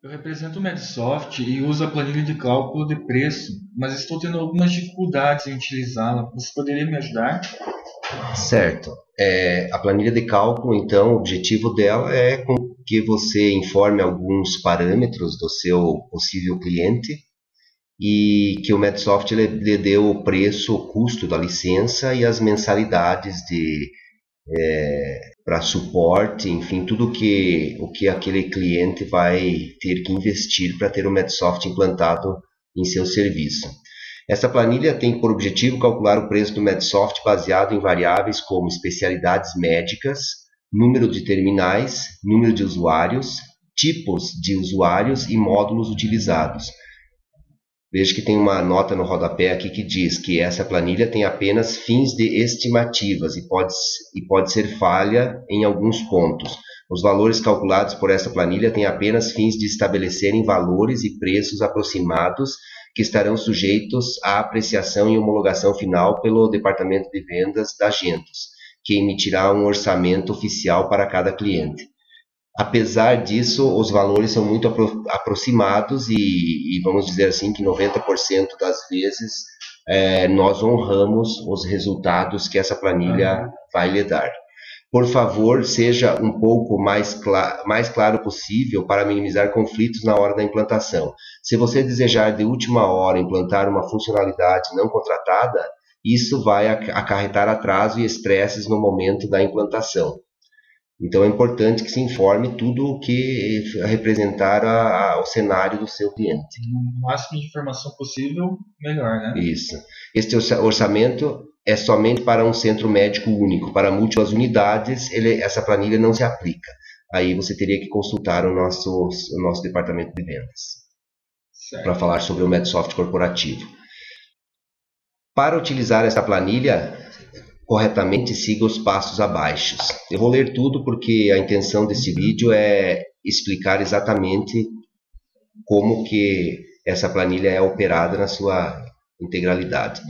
Eu represento o Medsoft e uso a planilha de cálculo de preço, mas estou tendo algumas dificuldades em utilizá-la. Você poderia me ajudar? Certo. A planilha de cálculo, então, o objetivo dela é com que você informe alguns parâmetros do seu possível cliente e que o Medsoft lhe dê o preço, o custo da licença e as mensalidades para suporte, enfim, tudo o que aquele cliente vai ter que investir para ter o Medsoft implantado em seu serviço. Essa planilha tem por objetivo calcular o preço do Medsoft baseado em variáveis como especialidades médicas, número de terminais, número de usuários, tipos de usuários e módulos utilizados. Veja que tem uma nota no rodapé aqui que diz que essa planilha tem apenas fins de estimativas e pode ser falha em alguns pontos. Os valores calculados por essa planilha têm apenas fins de estabelecerem valores e preços aproximados que estarão sujeitos à apreciação e homologação final pelo Departamento de Vendas da Gentos, que emitirá um orçamento oficial para cada cliente. Apesar disso, os valores são muito aproximados e vamos dizer assim que 90% das vezes nós honramos os resultados que essa planilha vai lhe dar. Por favor, seja um pouco mais claro possível para minimizar conflitos na hora da implantação. Se você desejar de última hora implantar uma funcionalidade não contratada, isso vai acarretar atraso e estresses no momento da implantação. Então é importante que se informe tudo o que representar o cenário do seu cliente. O máximo de informação possível, melhor, né? Isso. Este orçamento é somente para um centro médico único. Para múltiplas unidades, essa planilha não se aplica. Aí você teria que consultar o nosso departamento de vendas para falar sobre o Medsoft corporativo. Para utilizar essa planilha corretamente, siga os passos abaixo. Eu vou ler tudo porque a intenção desse vídeo é explicar exatamente como que essa planilha é operada na sua integralidade.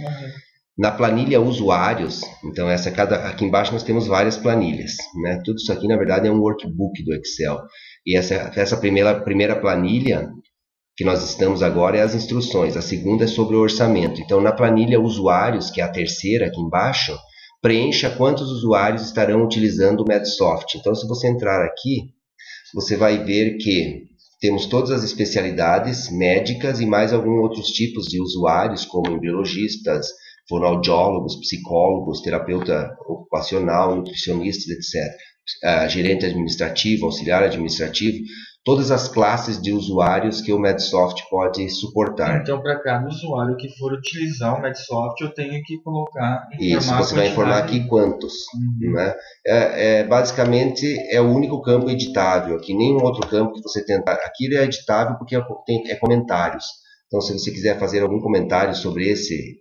Na planilha usuários, então aqui embaixo nós temos várias planilhas, né? Tudo isso aqui na verdade é um workbook do Excel. E essa primeira planilha que nós estamos agora é as instruções. A segunda é sobre o orçamento. Então na planilha usuários, que é a terceira aqui embaixo, preencha quantos usuários estarão utilizando o Medsoft. Então, se você entrar aqui, você vai ver que temos todas as especialidades médicas e mais alguns outros tipos de usuários, como embriologistas, fonoaudiólogos, psicólogos, terapeuta ocupacional, nutricionistas, etc. Gerente administrativo, auxiliar administrativo, todas as classes de usuários que o Medsoft pode suportar. Então, para cada usuário que for utilizar o Medsoft, eu tenho que colocar... Isso, você vai informar aqui quantos. Né? Basicamente, é o único campo editável. Aqui, nenhum outro campo que você tentar. Aqui ele é editável porque é comentários. Então, se você quiser fazer algum comentário sobre esse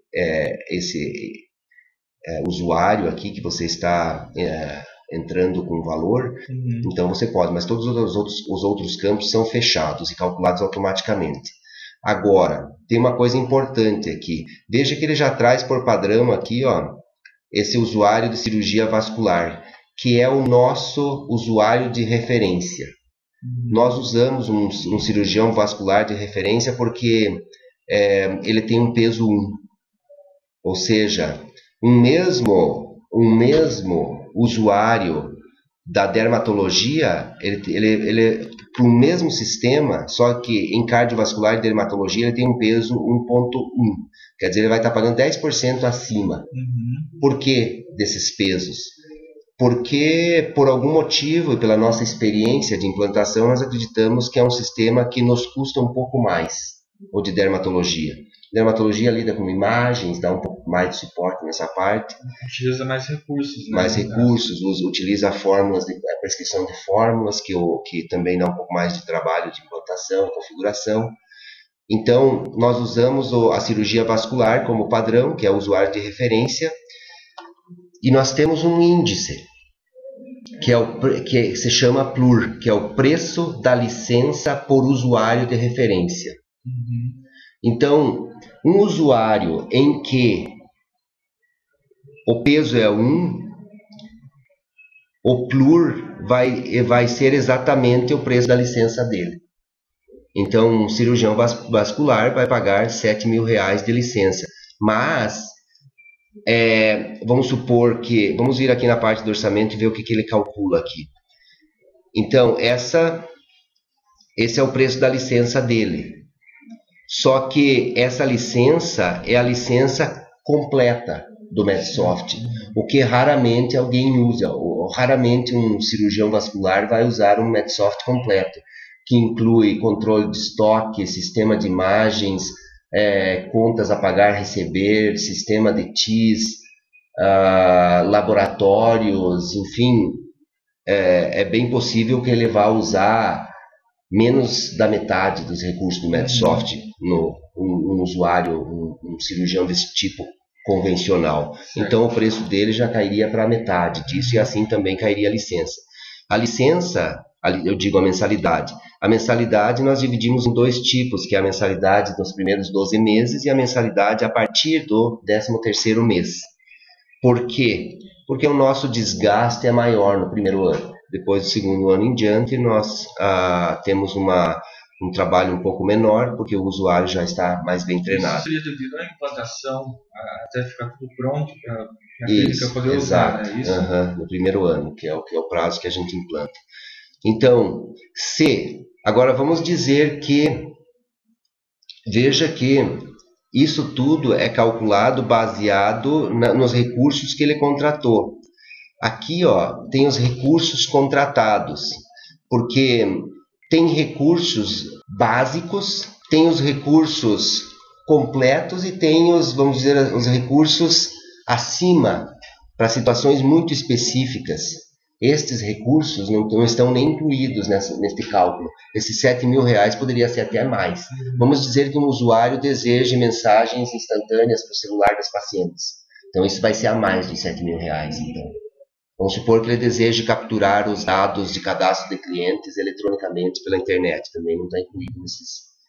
usuário aqui que você está entrando com valor, então você pode, mas todos os outros campos são fechados e calculados automaticamente. Agora, tem uma coisa importante aqui. Veja que ele já traz por padrão aqui, ó, esse usuário de cirurgia vascular, que é o nosso usuário de referência. Nós usamos um cirurgião vascular de referência porque ele tem um peso 1. Ou seja, um mesmo usuário da dermatologia, ele para o mesmo sistema, só que em cardiovascular e dermatologia ele tem um peso 1.1. Quer dizer, ele vai estar pagando 10% acima. Por que desses pesos? Porque, por algum motivo e pela nossa experiência de implantação, nós acreditamos que é um sistema que nos custa um pouco mais, o de dermatologia. Dermatologia lida com imagens, dá um pouco mais de suporte nessa parte. Utiliza mais recursos. Né? Mais recursos, utiliza fórmulas, a prescrição de fórmulas, que também dá um pouco mais de trabalho de implantação, configuração. Então, nós usamos a cirurgia vascular como padrão, que é o usuário de referência, e nós temos um índice, que se chama PLUR, que é o preço da licença por usuário de referência. Então, um usuário em que o peso é 1, o PLUR vai ser exatamente o preço da licença dele. Então, um cirurgião vascular vai pagar R$ 7.000 de licença. Mas, vamos supor que... Vamos vir aqui na parte do orçamento e ver o que ele calcula aqui. Então, esse é o preço da licença dele. Só que essa licença é a licença completa do Medsoft, o que raramente alguém usa, ou raramente um cirurgião vascular vai usar um Medsoft completo, que inclui controle de estoque, sistema de imagens, contas a pagar, receber, sistema de TIS, laboratórios, enfim, é bem possível que ele vá usar menos da metade dos recursos do Medsoft um usuário, um cirurgião desse tipo convencional. Certo. Então o preço dele já cairia para a metade disso, e assim também cairia a licença. A licença, eu digo a mensalidade. A mensalidade nós dividimos em dois tipos, que é a mensalidade dos primeiros 12 meses e a mensalidade a partir do 13º mês. Por quê? Porque o nosso desgaste é maior no primeiro ano. Depois do segundo ano em diante, nós temos um trabalho um pouco menor, porque o usuário já está mais bem treinado. Isso seria devido à implantação, até ficar tudo pronto para a clínica poder usar, né? Isso? No primeiro ano, que é o prazo que a gente implanta. Então, agora vamos dizer que, veja que isso tudo é calculado baseado nos recursos que ele contratou. Aqui, tem os recursos contratados, porque tem recursos básicos, tem os recursos completos e tem vamos dizer, os recursos acima, para situações muito específicas. Estes recursos não estão nem incluídos neste cálculo. Esses R$7.000 poderia ser até mais. Vamos dizer que um usuário deseje mensagens instantâneas para o celular das pacientes. Então isso vai ser a mais dos R$7.000, então. Vamos supor que ele deseje capturar os dados de cadastro de clientes eletronicamente pela internet. Também não está incluído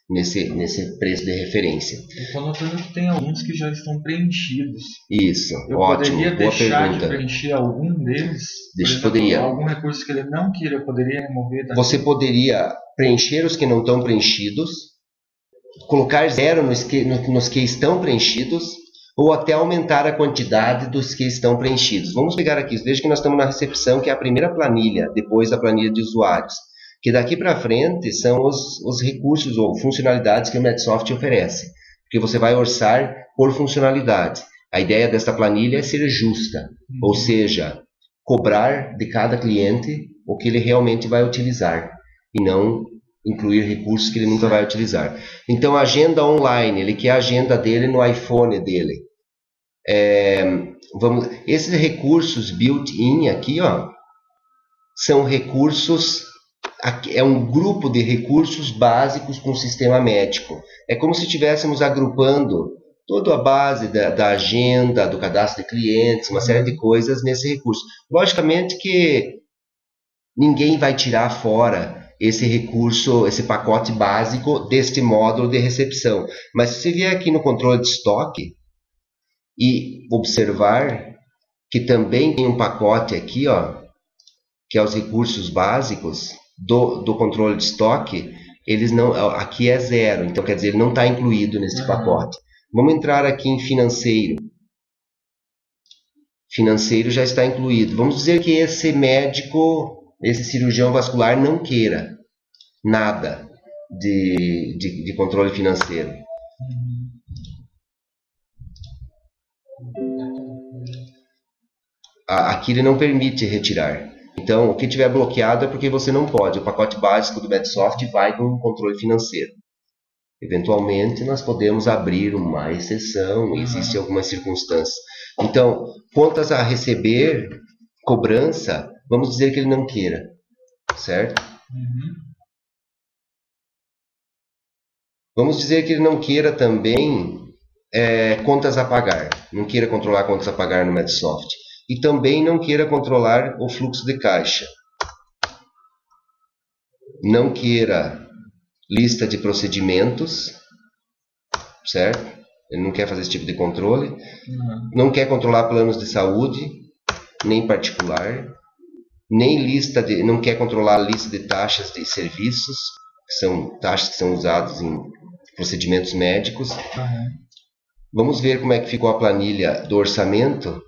nesse preço de referência. Eu estou notando que tem alguns que já estão preenchidos. Isso, eu ótimo, poderia boa deixar pergunta. de preencher algum deles? Poderia. Algum recurso que ele não queira, eu poderia remover? Você poderia preencher os que não estão preenchidos, colocar 0 nos que estão preenchidos, ou até aumentar a quantidade dos que estão preenchidos. Vamos pegar aqui, veja que nós estamos na recepção, que é a primeira planilha, depois da planilha de usuários. Que daqui para frente são os recursos ou funcionalidades que o Medsoft oferece. Porque você vai orçar por funcionalidade. A ideia desta planilha é ser justa, ou seja, cobrar de cada cliente o que ele realmente vai utilizar, e não incluir recursos que ele nunca vai utilizar. Então, a agenda online, ele quer a agenda dele no iPhone dele. Esses recursos built-in aqui, são recursos, é um grupo de recursos básicos com o sistema médico. É como se estivéssemos agrupando toda a base da agenda, do cadastro de clientes, uma série de coisas nesse recurso. Logicamente que ninguém vai tirar fora esse recurso, esse pacote básico deste módulo de recepção. Mas se você vier aqui no controle de estoque e observar que também tem um pacote aqui, que é os recursos básicos do controle de estoque, eles não, aqui é 0, então quer dizer, ele não está incluído nesse pacote. Vamos entrar aqui em financeiro. Financeiro já está incluído. Vamos dizer que esse médico, esse cirurgião vascular não queira nada de controle financeiro. Aqui ele não permite retirar. Então, o que tiver bloqueado é porque você não pode. O pacote básico do Medsoft vai com o controle financeiro. Eventualmente, nós podemos abrir uma exceção, existem algumas circunstâncias. Então, contas a receber, cobrança, vamos dizer que ele não queira, certo? Vamos dizer que ele não queira também contas a pagar, não queira controlar contas a pagar no Medsoft. E também não queira controlar o fluxo de caixa. Não queira lista de procedimentos, certo? Ele não quer fazer esse tipo de controle. Não quer controlar planos de saúde, nem particular. Nem não quer controlar a lista de taxas de serviços. que são taxas que são usadas em procedimentos médicos. Aham. Vamos ver como é que ficou a planilha do orçamento.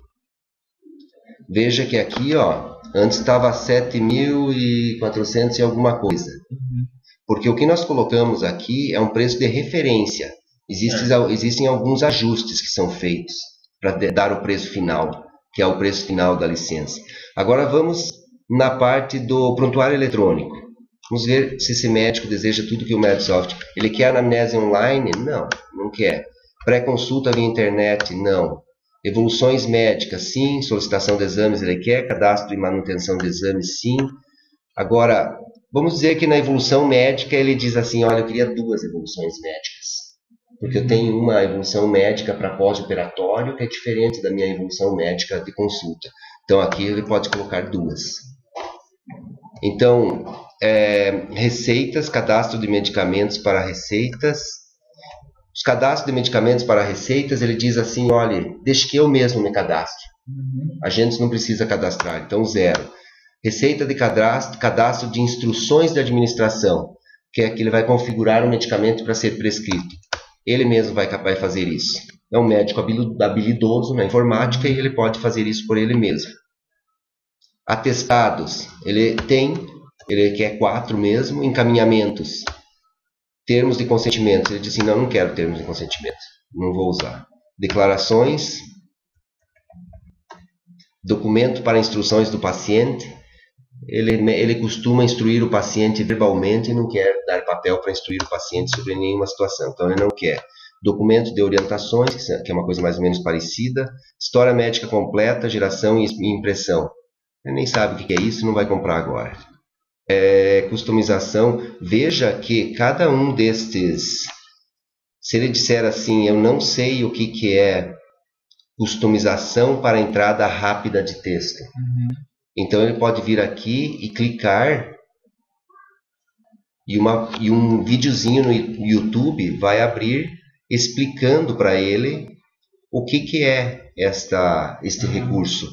Veja que aqui, ó, antes estava 7.400 e alguma coisa. Uhum. Porque o que nós colocamos aqui é um preço de referência. Existem alguns ajustes que são feitos para dar o preço final, que é o preço final da licença. Agora vamos na parte do prontuário eletrônico. Vamos ver se esse médico deseja tudo que o Medsoft. Ele quer anamnese online? Não, não quer. Pré-consulta via internet? Não. Evoluções médicas? Sim. Solicitação de exames ele quer. Cadastro e manutenção de exames? Sim. Agora, vamos dizer que na evolução médica ele diz assim, olha, eu queria 2 evoluções médicas. Porque eu tenho uma evolução médica para pós-operatório que é diferente da minha evolução médica de consulta. Então aqui ele pode colocar 2. Então, receitas, cadastro de medicamentos para receitas. Os cadastros de medicamentos para receitas, ele diz assim, olha, deixe que eu mesmo me cadastre. A gente não precisa cadastrar, então 0. Receita de cadastro de instruções de administração, que é que ele vai configurar o medicamento para ser prescrito. Ele mesmo vai fazer isso. É um médico habilidoso na informática e ele pode fazer isso por ele mesmo. Atestados, ele quer 4 mesmo. Encaminhamentos, termos de consentimento, ele diz assim, não quero termos de consentimento, não vou usar. Declarações, documento para instruções do paciente, ele costuma instruir o paciente verbalmente e não quer dar papel para instruir o paciente sobre nenhuma situação, então ele não quer. Documento de orientações, que é uma coisa mais ou menos parecida. História médica completa, geração e impressão. Ele nem sabe o que é isso, não vai comprar agora. Customização, veja que cada um destes, se ele disser assim, eu não sei o que é customização para entrada rápida de texto. Então ele pode vir aqui e clicar e um videozinho no YouTube vai abrir explicando para ele o que é este recurso.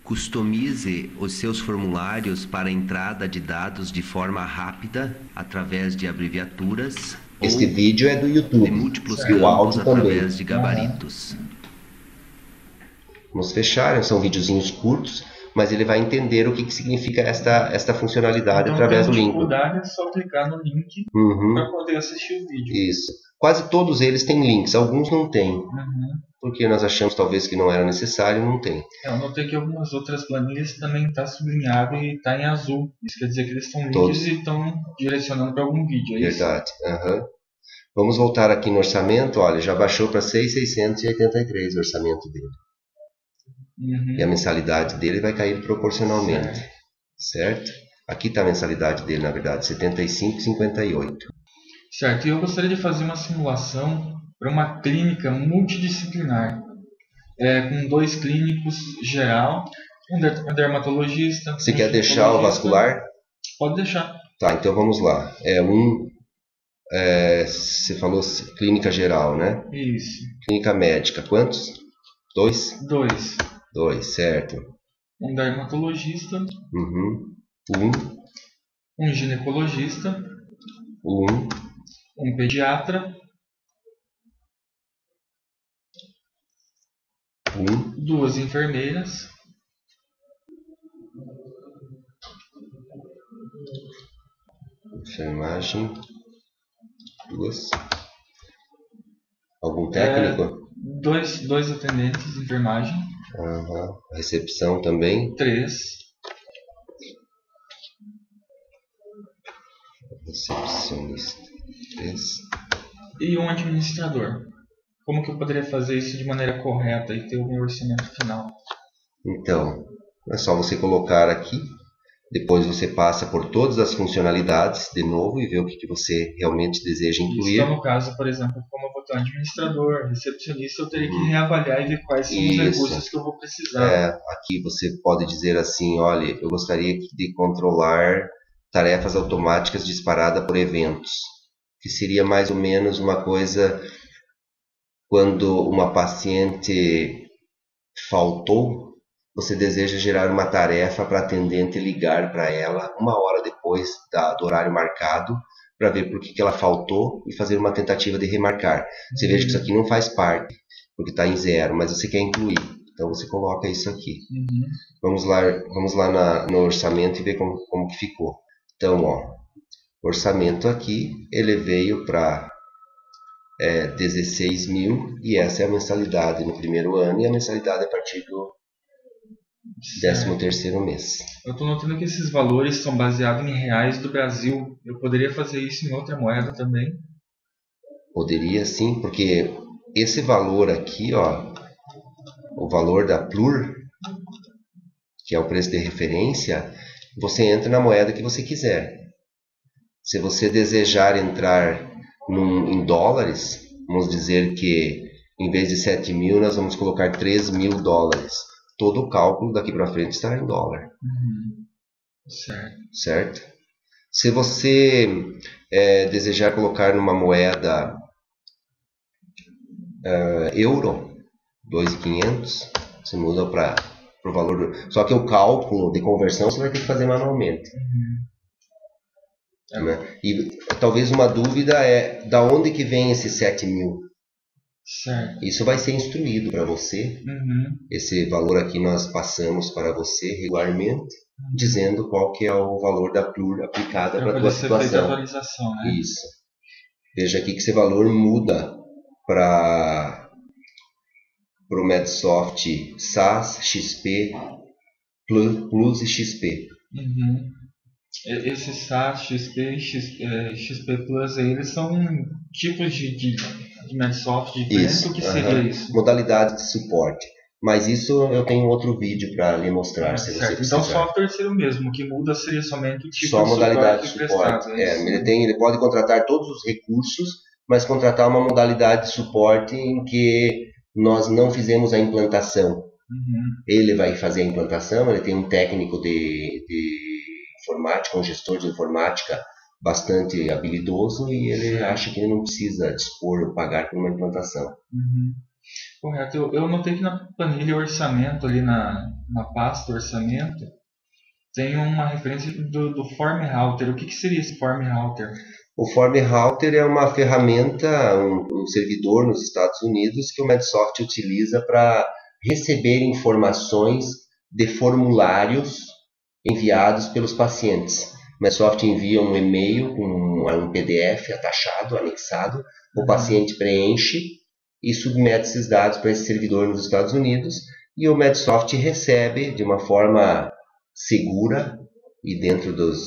Customize os seus formulários para entrada de dados de forma rápida através de abreviaturas. Este vídeo é do YouTube de múltiplos e o áudio através também. De gabaritos. Vamos fechar, são videozinhos curtos, mas ele vai entender o que significa esta funcionalidade então, através do link. A dificuldade é só clicar no link para poder assistir o vídeo. Isso. Quase todos eles têm links, alguns não têm. Porque nós achamos talvez que não era necessário, não tem. Eu notei que algumas outras planilhas também está sublinhado e está em azul. Isso quer dizer que eles estão links e estão direcionando para algum vídeo. É verdade. Vamos voltar aqui no orçamento. Olha, já baixou para 6.683 o orçamento dele. E a mensalidade dele vai cair proporcionalmente. Certo? Aqui está a mensalidade dele, na verdade, R$ 75,58. Certo. E eu gostaria de fazer uma simulação para uma clínica multidisciplinar, com 2 clínicos geral, um dermatologista. Você quer deixar o vascular? Pode deixar. Tá, então vamos lá. Você falou clínica geral, né? Isso. Clínica médica, quantos? 2? 2, certo. Um dermatologista. Um ginecologista. Um pediatra. 2 enfermeiras. Enfermagem. 2. Algum técnico? 2 atendentes de enfermagem. Recepção também? 3. Recepcionista. 3. E um administrador. Como que eu poderia fazer isso de maneira correta e ter um orçamento final? Então, é só você colocar aqui, depois você passa por todas as funcionalidades de novo e vê o que você realmente deseja incluir. Então, no caso, por exemplo, como eu vou ter um administrador, recepcionista, eu teria que reavaliar e ver quais são os recursos que eu vou precisar. Aqui você pode dizer assim, olha, eu gostaria de controlar tarefas automáticas disparadas por eventos, que seria mais ou menos uma coisa quando uma paciente faltou, você deseja gerar uma tarefa para a atendente ligar para ela 1 hora depois do horário marcado, para ver por que ela faltou e fazer uma tentativa de remarcar. Você veja que isso aqui não faz parte, porque está em 0, mas você quer incluir. Então você coloca isso aqui. Vamos lá no orçamento e ver como que ficou. Então, ó, orçamento aqui, ele veio para 16 mil, e essa é a mensalidade no primeiro ano, e a mensalidade a partir do 13º mês. Eu estou notando que esses valores são baseados em reais do Brasil. Eu poderia fazer isso em outra moeda também? Poderia sim, porque esse valor aqui, ó, o valor da Plur, que é o preço de referência, você entra na moeda que você quiser. Se você desejar entrar em dólares, vamos dizer que em vez de 7 mil, nós vamos colocar 3 mil dólares. Todo o cálculo daqui para frente estará em dólar. Certo? Se você desejar colocar numa moeda euro, 2.500, você muda para o valor. Só que o cálculo de conversão você vai ter que fazer manualmente. Né? E talvez uma dúvida é da onde que vem esses 7 mil? Certo. Isso vai ser instruído para você. Esse valor aqui nós passamos para você regularmente, dizendo qual que é o valor da Plur aplicada para a tua situação. Atualização, né? Isso. Veja aqui que esse valor muda para o Medsoft SAS, XP, Plus e XP. Esses SAS, XP, XP Plus, eles são tipos de Medsoft diferentes. O que seria isso? Modalidade de suporte. Mas isso eu tenho outro vídeo para lhe mostrar, se você precisar. Então o software seria o mesmo, o que muda seria somente o tipo só de modalidade suporte de suporte. prestado. Ele pode contratar todos os recursos, mas contratar uma modalidade de suporte em que nós não fizemos a implantação. Ele vai fazer a implantação, ele tem um técnico de informática, um gestor de informática bastante habilidoso, e ele acha que ele não precisa dispor ou pagar por uma implantação. Correto. Eu notei que na planilha orçamento, ali na pasta orçamento, tem uma referência do Form Router. O que seria esse Form Router? O Form Router é uma ferramenta, um servidor nos Estados Unidos que o Medsoft utiliza para receber informações de formulários enviados pelos pacientes. O Medsoft envia um e-mail com um PDF atachado, anexado, o paciente preenche e submete esses dados para esse servidor nos Estados Unidos, e o Medsoft recebe de uma forma segura e dentro das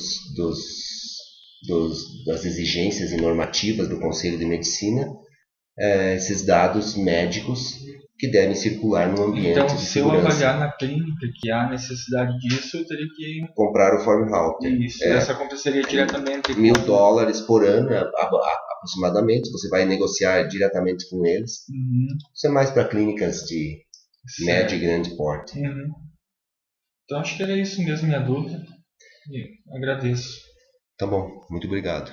exigências e normativas do Conselho de Medicina, esses dados médicos que devem circular no ambiente de segurança. Então, se eu avaliar na clínica que há necessidade disso, eu teria que comprar o Form Router. Isso, essa compra seria diretamente $1.000 por ano, aproximadamente. Você vai negociar diretamente com eles. Isso é mais para clínicas de médio e grande porte. Então, acho que era isso mesmo, minha dúvida. Agradeço. Tá bom, muito obrigado.